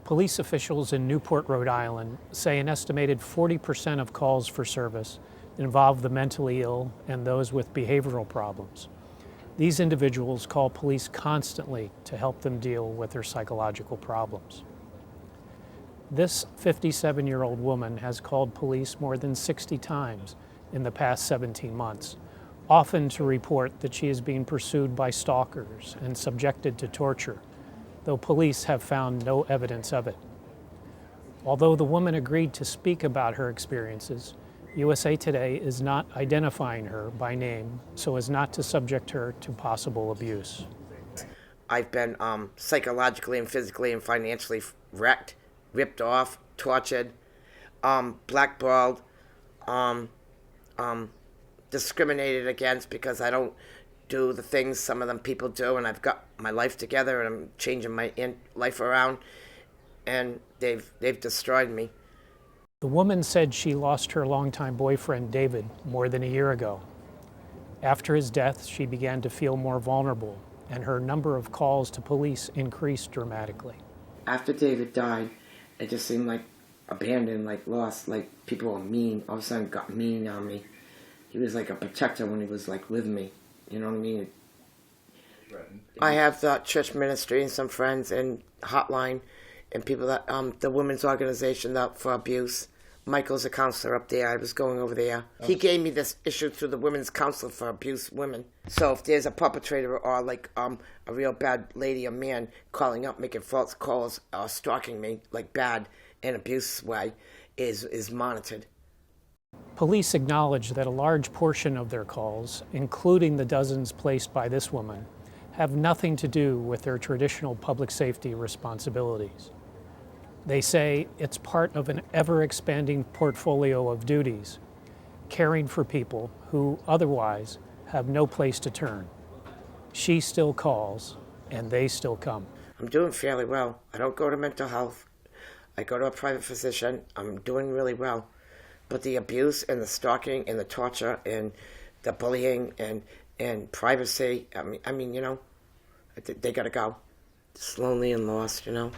Police officials in Newport, Rhode Island say an estimated 40% of calls for service involve the mentally ill and those with behavioral problems. These individuals call police constantly to help them deal with their psychological problems. This 57-year-old woman has called police more than 60 times in the past 17 months, often to report that she is being pursued by stalkers and subjected to torture, though police have found no evidence of it. Although the woman agreed to speak about her experiences, USA Today is not identifying her by name so as not to subject her to possible abuse. I've been psychologically and physically and financially wrecked, ripped off, tortured, blackballed, discriminated against because I don't do the things some of them people do, and I've got my life together and I'm changing my life around, and they've destroyed me. The woman said she lost her longtime boyfriend, David, more than a year ago. After his death, she began to feel more vulnerable, and her number of calls to police increased dramatically. After David died, it just seemed like abandoned, like lost, like people were mean. All of a sudden got mean on me. He was like a protector when he was like with me. You know what I mean? I have the church ministry and some friends and hotline and people that, the women's organization for abuse. Michael's a counselor up there. I was going over there. He gave me this issue through the Women's Council for Abuse Women. So if there's a perpetrator or like a real bad lady or man calling up, making false calls or stalking me, like bad and abuse way, is monitored. Police acknowledge that a large portion of their calls, including the dozens placed by this woman, have nothing to do with their traditional public safety responsibilities. They say it's part of an ever-expanding portfolio of duties, caring for people who otherwise have no place to turn. She still calls, and they still come. I'm doing fairly well. I don't go to mental health. I go to a private physician. I'm doing really well. But the abuse and the stalking and the torture and the bullying and privacy, I mean, you know, they gotta go. It's lonely and lost, you know.